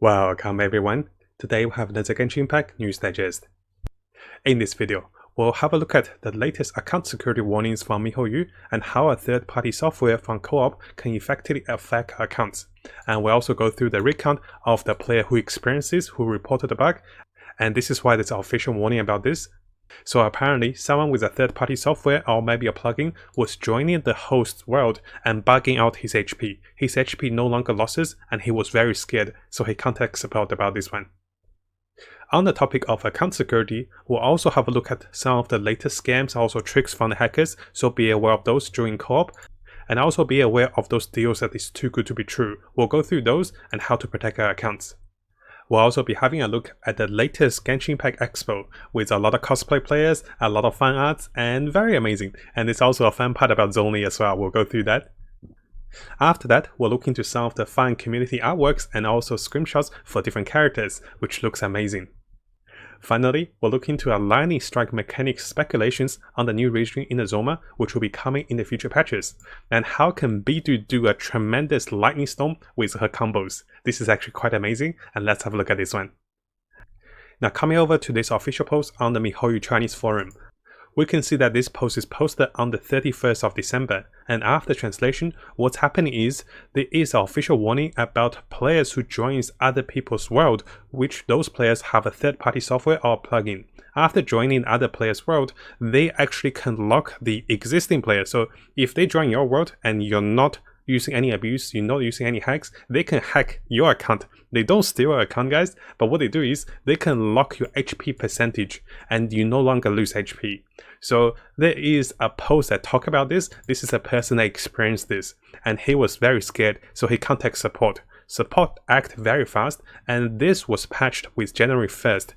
Welcome everyone. Today we have another Genshin Impact News Digest. In this video, we'll have a look at the latest account security warnings from MiHoYo and how a third-party software from Coop can effectively affect accounts. And we'll also go through the recount of the player who reported the bug, and this is why there's an official warning about this. So apparently, someone with a third-party software or maybe a plugin was joining the host's world and bugging out his HP. His HP no longer losses and he was very scared, so he contacted support about this one. On the topic of account security, we'll also have a look at some of the latest scams, also tricks from the hackers, so be aware of those during co-op. And also be aware of those deals that is too good to be true. We'll go through those and how to protect our accounts. We'll also be having a look at the latest Genshin Impact Expo with a lot of cosplay players, a lot of fan arts, and very amazing. And it's also a fun part about Zhongli as well. We'll go through that. After that, we'll look into some of the fun community artworks and also screenshots for different characters, which looks amazing. Finally, we'll look into a lightning strike mechanics speculations on the new region Inazuma, which will be coming in the future patches. And how can Beidou do a tremendous lightning storm with her combos? This is actually quite amazing, and let's have a look at this one. Now coming over to this official post on the MiHoYo Chinese forum, we can see that this post is posted on the 31st of December, and after translation, what's happening is there is an official warning about players who joins other people's world, which those players have a third-party software or plugin. After joining other players' world, they actually can lock the existing player. So if they join your world and you're not using any abuse, you're not using any hacks, they can hack your account. They don't steal your account, guys, but what they do is they can lock your HP percentage and you no longer lose HP. So there is a post that talk about this. This is a person that experienced this and he was very scared, so he contacted support. Support act very fast, and this was patched with January 1st.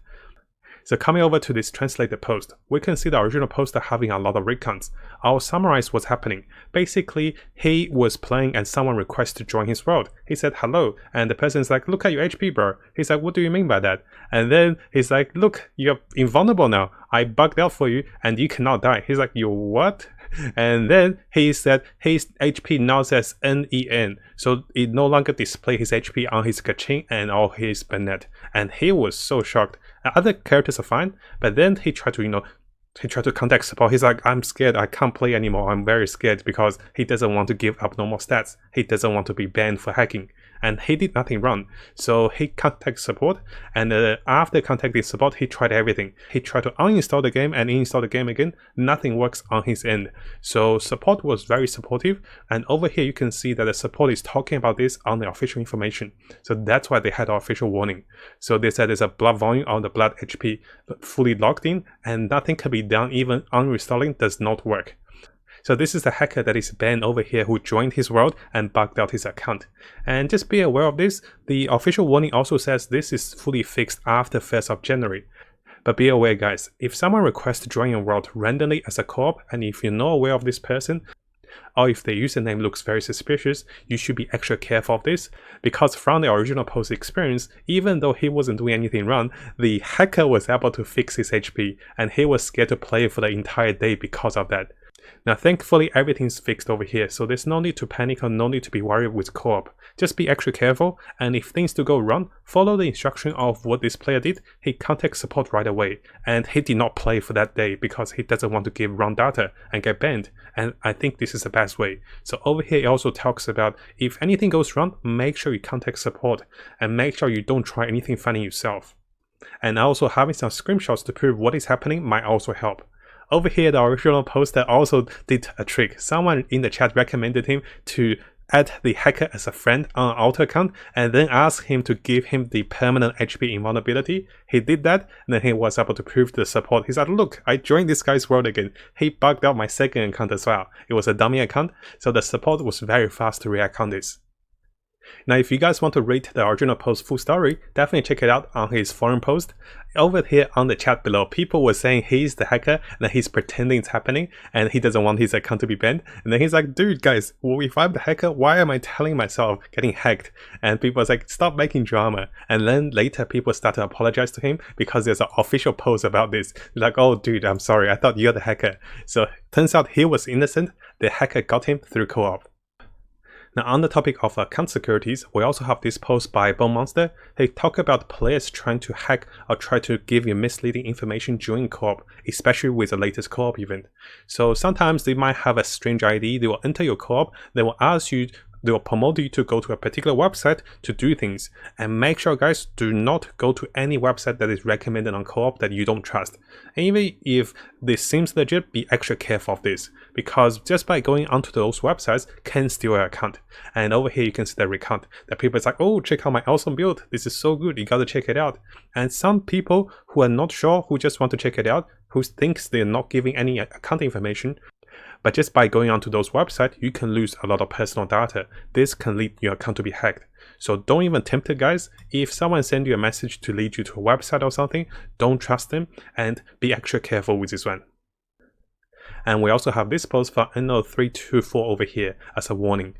So coming over to this translated post, we can see the original poster having a lot of recounts. I'll summarize what's happening. Basically, he was playing and someone requested to join his world. He said hello, and the person's like, look at your HP, bro. He's like, what do you mean by that? And then he's like, look, you're invulnerable now. I bugged out for you and you cannot die. He's like, you what? And then he said his HP now says NEN, so it no longer displays his HP on his Kachin and all his Bennett, and he was so shocked. Other characters are fine, but then he tried to contact support. He's like, I'm scared, I can't play anymore, I'm very scared, because he doesn't want to give up normal stats. He doesn't want to be banned for hacking. And he did nothing wrong. So he contacted support, and after contacting support, he tried everything. He tried to uninstall the game and install the game again. Nothing works on his end. So support was very supportive, and over here you can see that the support is talking about this on the official information. So that's why they had an official warning. So they said there's a blood volume on the blood HP fully locked in, and nothing can be done. Even uninstalling does not work. So this is the hacker that is banned over here who joined his world and bugged out his account. And just be aware of this, the official warning also says this is fully fixed after 1st of January. But be aware guys, if someone requests to join your world randomly as a co-op, and if you're not aware of this person, or if their username looks very suspicious, you should be extra careful of this, because from the original post experience, even though he wasn't doing anything wrong, the hacker was able to fix his HP, and he was scared to play for the entire day because of that. Now thankfully everything's fixed over here, so there's no need to panic or no need to be worried with co-op. Just be extra careful, and if things do go wrong, follow the instruction of what this player did. He contacted support right away, and he did not play for that day because he doesn't want to give wrong data and get banned, and I think this is the best way. So over here it also talks about if anything goes wrong, make sure you contact support and make sure you don't try anything funny yourself. And also having some screenshots to prove what is happening might also help. Over here, the original poster also did a trick. Someone in the chat recommended him to add the hacker as a friend on an auto account and then ask him to give him the permanent HP invulnerability. He did that, and then he was able to prove to the support. He said, look, I joined this guy's world again. He bugged out my second account as well. It was a dummy account, so the support was very fast to react on this. Now if you guys want to read the original post full story, definitely check it out on his forum post. Over here on the chat below, people were saying he's the hacker and that he's pretending it's happening and he doesn't want his account to be banned. And then he's like, dude guys, well, if I'm the hacker, why am I telling myself getting hacked? And people was like, stop making drama. And then later people started to apologize to him because there's an official post about this. Like, oh dude, I'm sorry, I thought you're the hacker. So turns out he was innocent. The hacker got him through co-op. Now on the topic of account securities, we also have this post by Bonemonster. They talk about players trying to hack or try to give you misleading information during co-op, especially with the latest co-op event. So sometimes they might have a strange ID, they will enter your co-op, they will ask you, they will promote you to go to a particular website to do things. And make sure, guys, do not go to any website that is recommended on co-op that you don't trust. And even if this seems legit, be extra careful of this, because just by going onto those websites can steal your account. And over here you can see the recount. The people is like, oh, check out my awesome build. This is so good. You gotta check it out. And some people who are not sure, who just want to check it out, who thinks they're not giving any account information, but just by going onto those websites, you can lose a lot of personal data. This can lead your account to be hacked. So don't even tempt it, guys. If someone sends you a message to lead you to a website or something, don't trust them and be extra careful with this one. And we also have this post for NO324 over here as a warning.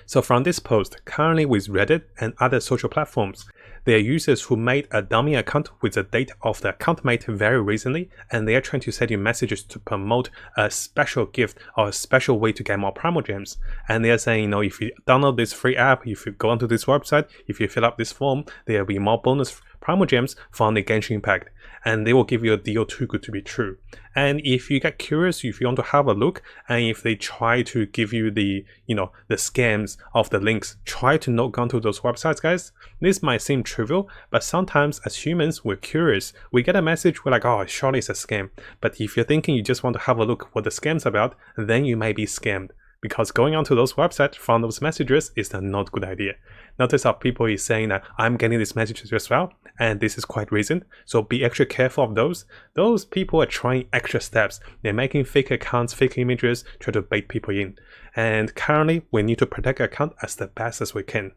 So from this post, currently with Reddit and other social platforms, there are users who made a dummy account with the date of the account made very recently, and they are trying to send you messages to promote a special gift or a special way to get more Primal Gems. And they are saying, you know, if you download this free app, if you go onto this website, if you fill up this form, there will be more bonus Primal Gems from the Genshin Impact, and they will give you a deal too good to be true. And if you get curious, if you want to have a look, and if they try to give you the, you know, the scams of the links, try to not go onto those websites, guys. This might seem trivial, but sometimes as humans, we're curious. We get a message, we're like, oh, surely it's a scam. But if you're thinking you just want to have a look what the scam's about, then you may be scammed. Because going onto those websites from those messages is a not good idea. Notice how people is saying that I'm getting these messages as well, and this is quite recent, so be extra careful of those. Those people are trying extra steps. They're making fake accounts, fake images, try to bait people in. And currently, we need to protect our account as the best as we can.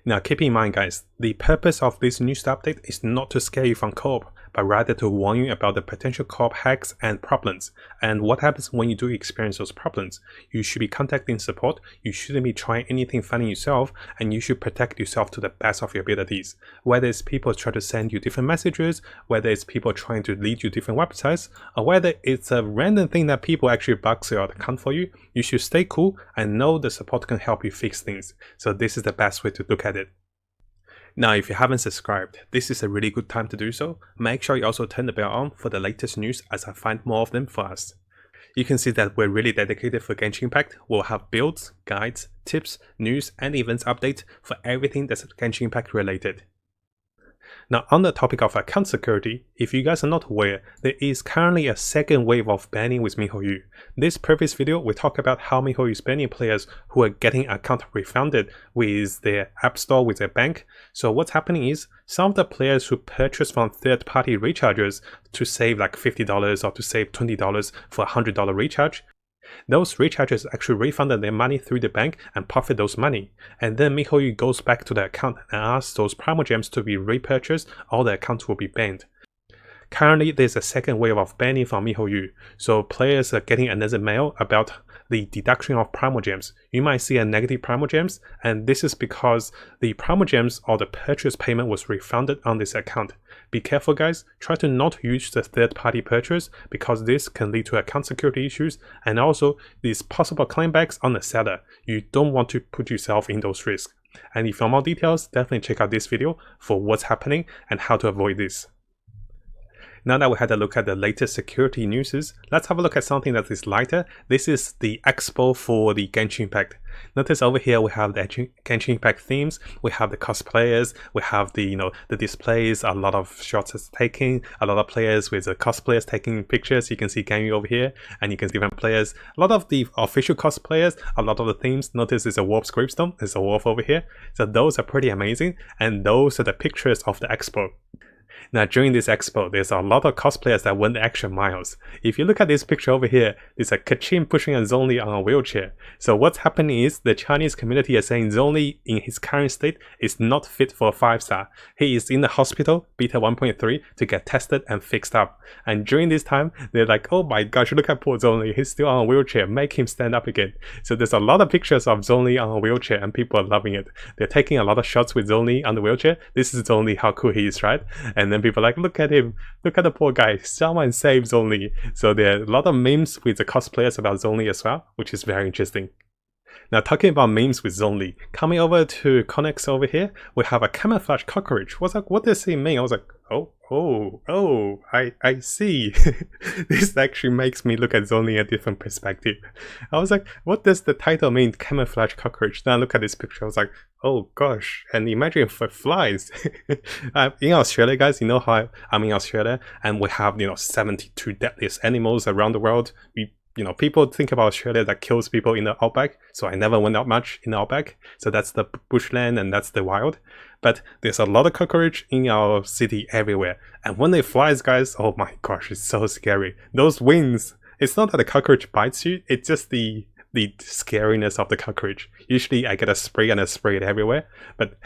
Now keep in mind, guys, the purpose of this news update is not to scare you from co-op, but rather to warn you about the potential co-op hacks and problems. And what happens when you do experience those problems? You should be contacting support, you shouldn't be trying anything funny yourself, and you should protect yourself to the best of your abilities. Whether it's people trying to send you different messages, whether it's people trying to lead you different websites, or whether it's a random thing that people actually bugs your account for you, you should stay cool and know the support can help you fix things. So this is the best way to look at it. Now, if you haven't subscribed, this is a really good time to do so. Make sure you also turn the bell on for the latest news as I find more of them for us. You can see that we're really dedicated for Genshin Impact. We'll have builds, guides, tips, news, and events updates for everything that's Genshin Impact related. Now, on the topic of account security, if you guys are not aware, there is currently a second wave of banning with MiHoYo. This previous video, we talked about how MiHoYo is banning players who are getting account refunded with their app store, with their bank. So what's happening is, some of the players who purchase from third-party rechargers to save like $50 or to save $20 for a $100 recharge, those rechargers actually refunded their money through the bank and profit those money. And then MiHoYo goes back to the account and asks those Primal Gems to be repurchased, or the accounts will be banned. Currently, there's a second wave of banning from MiHoYo, so players are getting another mail about the deduction of Primal Gems. You might see a negative Primal Gems, and this is because the Primal Gems or the purchase payment was refunded on this account. Be careful, guys. Try to not use the third-party purchase, because this can lead to account security issues, and also these possible claimbacks on the seller. You don't want to put yourself in those risks. And if you want more details, definitely check out this video for what's happening and how to avoid this. Now that we had a look at the latest security news, let's have a look at something that is lighter. This is the Expo for the Genshin Impact. Notice over here we have the Genshin Impact themes, we have the cosplayers, we have the the displays, a lot of shots taking, a lot of players with the cosplayers taking pictures. You can see Gaming over here, and you can see different players, a lot of the official cosplayers, a lot of the themes. Notice there's a Warp's Gravestone, there's a Wolf over here. So those are pretty amazing, and those are the pictures of the Expo. Now during this expo, there's a lot of cosplayers that went the extra miles. If you look at this picture over here, there's a Kachin pushing a Zhongli on a wheelchair. So what's happening is the Chinese community is saying Zhongli in his current state is not fit for a 5-star. He is in the hospital, beta 1.3, to get tested and fixed up. And during this time, they're like, oh my gosh, look at poor Zhongli, he's still on a wheelchair, make him stand up again. So there's a lot of pictures of Zhongli on a wheelchair and people are loving it. They're taking a lot of shots with Zhongli on the wheelchair. This is Zhongli, how cool he is, right? And then people are like, look at him, look at the poor guy, someone save Zhongli. So there are a lot of memes with the cosplayers about Zhongli as well, which is very interesting. Now talking about memes with Zhongli, coming over to krionX over here, we have a camouflage cockroach. Was like, what does it mean? I was like, I see. This actually makes me look at Zhongli in a different perspective. I was like, what does the title mean, camouflage cockroach? Then I look at this picture, I was like, oh gosh, and imagine if it flies. In Australia, guys, you know how I'm in Australia, and we have 72 deadliest animals around the world. People think about Australia that kills people in the outback, so I never went out much in the outback. So that's the bushland and that's the wild. But there's a lot of cockroach in our city everywhere. And when it flies, guys, oh my gosh, it's so scary. Those wings, it's not that the cockroach bites you, it's just the scariness of the cockroach. Usually I get a spray and I spray it everywhere. But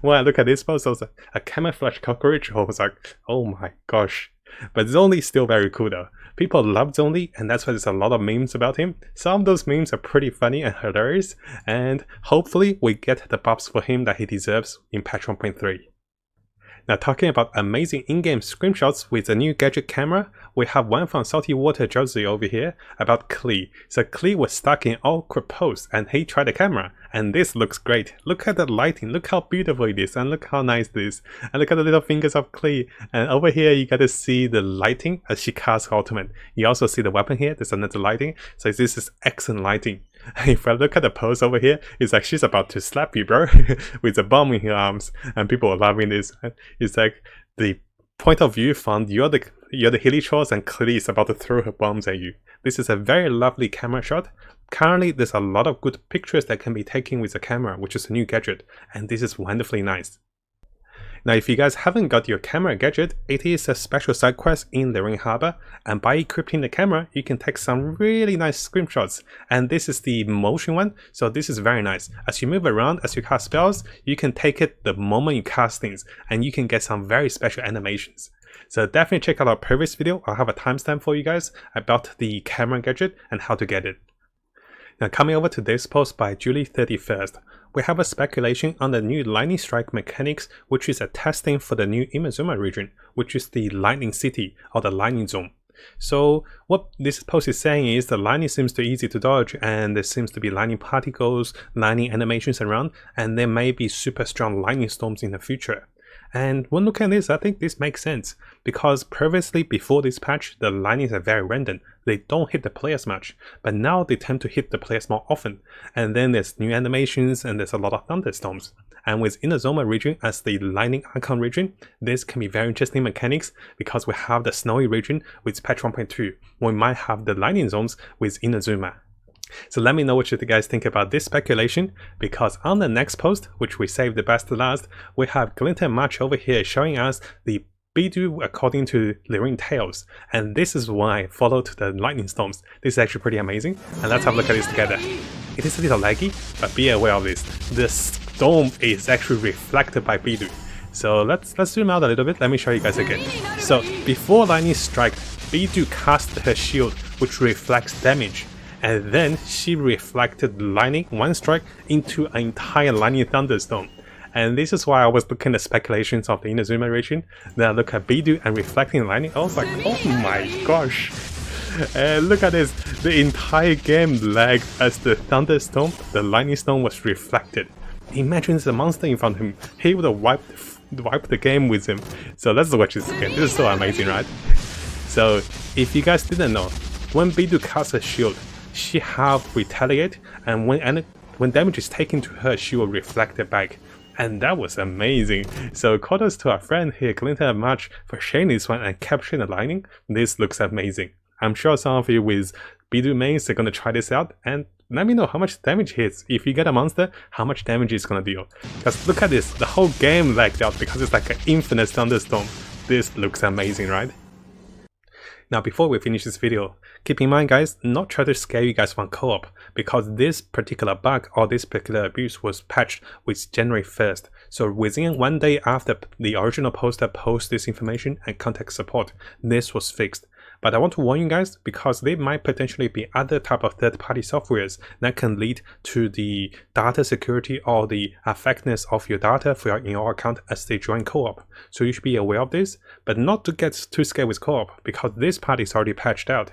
when I look at this post, I was like, a camouflage cockroach, I was like, oh my gosh. But Zhongli is still very cool though. People love Zhongli, and that's why there's a lot of memes about him. Some of those memes are pretty funny and hilarious, and hopefully we get the buffs for him that he deserves in patch 1.3. Now talking about amazing in-game screenshots with the new gadget camera, we have one from saltwaterjoozy over here about Klee. So Klee was stuck in awkward pose and he tried the camera, and this looks great. Look at the lighting, look how beautiful it is, and look how nice it is. And look at the little fingers of Klee. And over here you get to see the lighting as she casts her ultimate. You also see the weapon here, there's another lighting. So this is excellent lighting. If I look at the pose over here, it's like she's about to slap you, bro, with a bomb in her arms, and people are loving this. It's like the point of view from you're the Hilichos and Klee is about to throw her bombs at you. This is a very lovely camera shot. Currently, there's a lot of good pictures that can be taken with the camera, which is a new gadget, and this is wonderfully nice. Now, if you guys haven't got your camera gadget, it is a special side quest in the Ring Harbor, and by equipping the camera, you can take some really nice screenshots. And this is the motion one, so this is very nice. As you move around, as you cast spells, you can take it the moment you cast things, and you can get some very special animations. So definitely check out our previous video. I'll have a timestamp for you guys about the camera gadget and how to get it. Now coming over to this post by July 31st, we have a speculation on the new lightning strike mechanics, which is a testing for the new Inazuma region, which is the lightning city or the lightning zone. So what this post is saying is the lightning seems too easy to dodge, and there seems to be lightning particles, lightning animations around, and there may be super strong lightning storms in the future. And when looking at this, I think this makes sense, because previously before this patch, the lightnings are very random. They don't hit the players much, but now they tend to hit the players more often. And then there's new animations and there's a lot of thunderstorms. And with Inazuma region as the lightning icon region, this can be very interesting mechanics, because we have the snowy region with patch 1.2. We might have the lightning zones with Inazuma. So let me know what you guys think about this speculation, because on the next post, which we saved the best to last, we have Glinter March over here showing us the Beidou according to Lyrian Tales, and this is why followed the lightning storms. This is actually pretty amazing, and let's have a look at this together. It is a little laggy, but be aware of this. The storm is actually reflected by Beidou. So let's zoom out a little bit. Let me show you guys again. So before lightning strike, Beidou cast her shield, which reflects damage. And then she reflected lightning, one strike, into an entire lightning thunderstorm. And this is why I was looking at speculations of the Inazuma region. Then I look at Beidou and reflecting lightning. I was like, oh my gosh. And look at this. The entire game lagged as the thunderstorm, the lightning storm was reflected. Imagine the monster in front of him. He would have wiped the game with him. So let's watch this again. This is so amazing, right? So if you guys didn't know, when Beidou casts a shield, she have retaliate, and when damage is taken to her, she will reflect it back. And that was amazing. So kudos to our friend here, Glinter March, for sharing this one and capturing the lightning. This looks amazing. I'm sure some of you with Beidou mains are going to try this out, and let me know how much damage hits. If you get a monster, how much damage it's going to deal. Because look at this, the whole game lagged out because it's like an infinite thunderstorm. This looks amazing, right? Now before we finish this video, keep in mind guys, not try to scare you guys from co-op, because this particular bug or this particular abuse was patched with January 1st. So within 1 day after the original poster posted this information and contact support, this was fixed. But I want to warn you guys, because there might potentially be other type of third-party softwares that can lead to the data security or the effectiveness of your data in your account as they join co-op. So you should be aware of this, but not to get too scared with co-op, because this part is already patched out.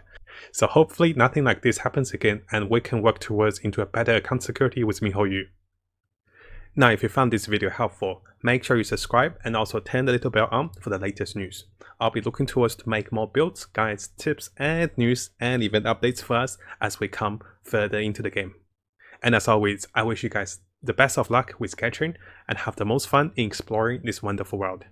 So hopefully nothing like this happens again and we can work towards into a better account security with MiHoYo. Now if you found this video helpful, make sure you subscribe and also turn the little bell on for the latest news. I'll be looking towards to make more builds, guides, tips and news and event updates for us as we come further into the game. And as always, I wish you guys the best of luck with Genshin and have the most fun in exploring this wonderful world.